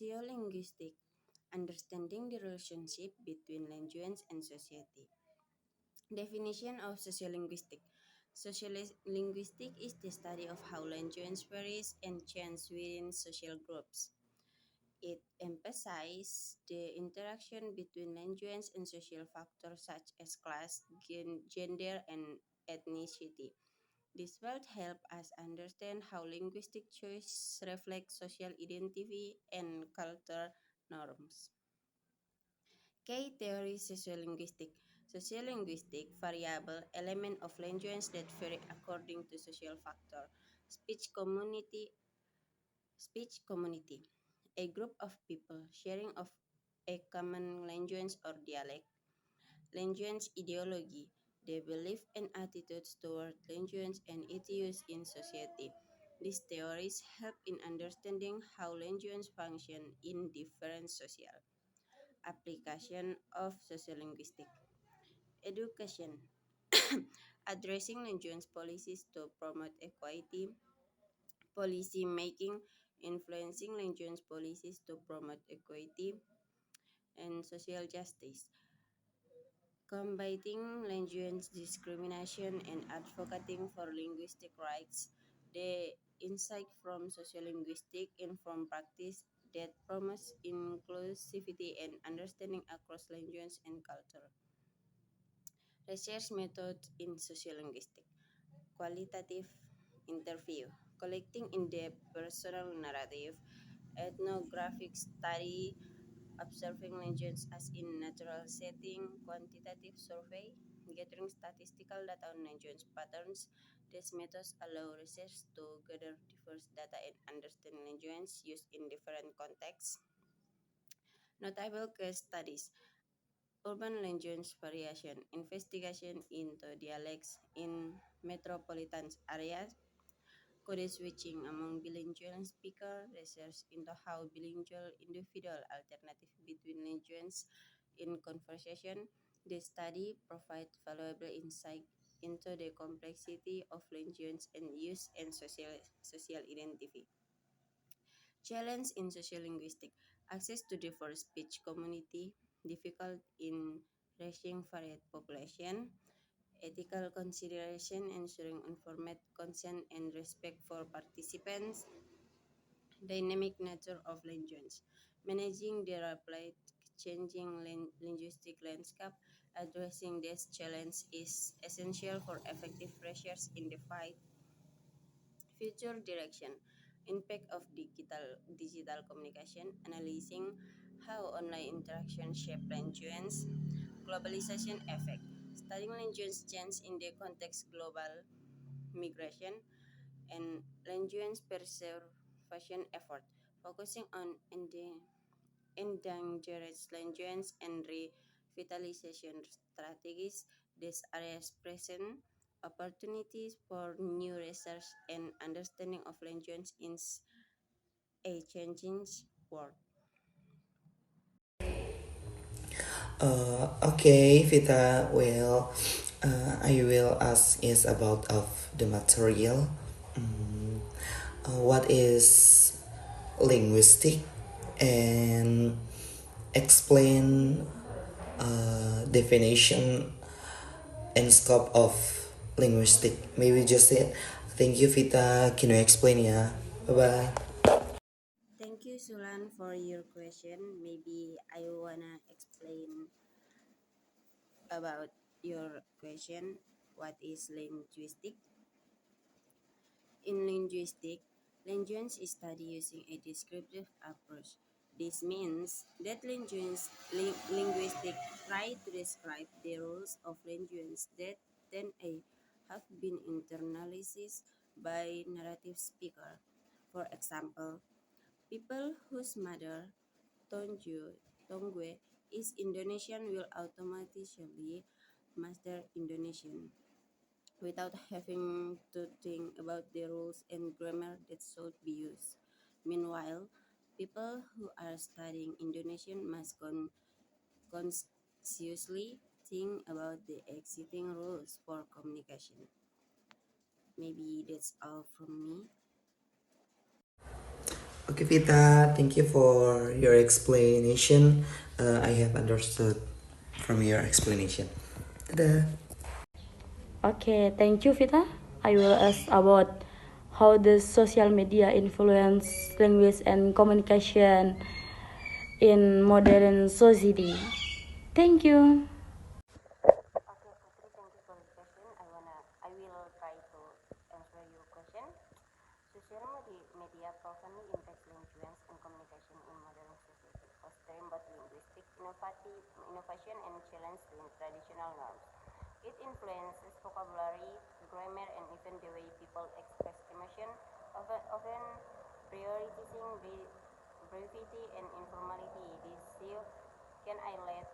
Sociolinguistic, understanding the relationship between language and society. Definition of sociolinguistic. Sociolinguistic is the study of how language varies and changes within social groups. It emphasizes the interaction between language and social factors such as class, gender, and ethnicity. This will help us understand how linguistic choice reflect social identity and cultural norms. K theory sociolinguistic. Sociolinguistic variable element of language that vary according to social factor. Speech community. Speech community. A group of people sharing of a common language or dialect. Language ideology. The belief and attitudes toward language and its use in society. These theories help in understanding how language function in different social application of sociolinguistic education, addressing language policies to promote equity, policy making, influencing language policies to promote equity and social justice, combating language discrimination and advocating for linguistic rights. The insight from sociolinguistic inform practice that promotes inclusivity and understanding across language and culture. Research method in sociolinguistic. Qualitative interview. Collecting in-depth personal narrative. Ethnographic study. Observing language as in natural setting. Quantitative survey. Gathering statistical data on language patterns. These methods allow research to gather diverse data and understand language used in different contexts. Notable case studies. Urban language variation, investigation into dialects in metropolitan areas, code switching among bilingual speakers, research into how bilingual individual alternative between languages in conversation. This study provides valuable insight into the complexity of language and use and social identity. Challenge in sociolinguistic access to diverse speech community, difficult in reaching varied population, ethical consideration ensuring informed consent and respect for participants, dynamic nature of language, managing the rapid changing linguistic landscape, addressing this challenge is essential for effective research in the fight. Future direction, impact of digital communication, analyzing how online interaction shape language, globalization effect, studying language change in the context global migration, and language preservation effort, focusing on endangered language and revitalization strategies. These areas present opportunities for new research and understanding of language in a changing world. Okay, Vita. Well, I will ask is about of the material. Mm, what is linguistic and explain definition and scope of linguistic. Maybe just it. Thank you, Vita. Can you explain? Yeah. Bye bye. Thank you, Sulan, for your question. Maybe I wanna explain about your question. What is linguistic? In language is studied using a descriptive approach. This means that linguistics try to describe the rules of language that then have been internalized by narrative speaker. For example, people whose mother tongue is Indonesian will automatically master Indonesian without having to think about the rules and grammar that should be used. Meanwhile, people who are studying Indonesian must consciously think about the existing rules for communication. Maybe that's all from me. Okay, Vita, thank you for your explanation. I have understood from your explanation. Dadah. Okay, thank you, Vita. I will ask about how the social media influence language and communication in modern society. Thank you. Okay, Putri, thank you for the question. I will try to answer your question. Social media profoundly impacts language and communication in modern society, fostering both linguistic innovation and challenge to traditional norms. It influences vocabulary, grammar, and even the way people express emotion, often prioritizing brevity and informality. This shift can highlight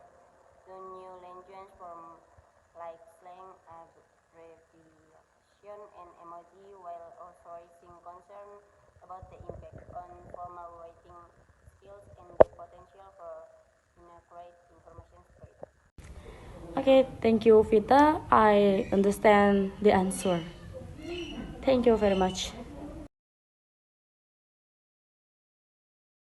the new language from like slang, abbreviation, and emoji, while also raising concern about the impact on formal writing skills and the potential for inaccurate information spread. Okay, thank you, Vita. I understand the answer. Thank you very much.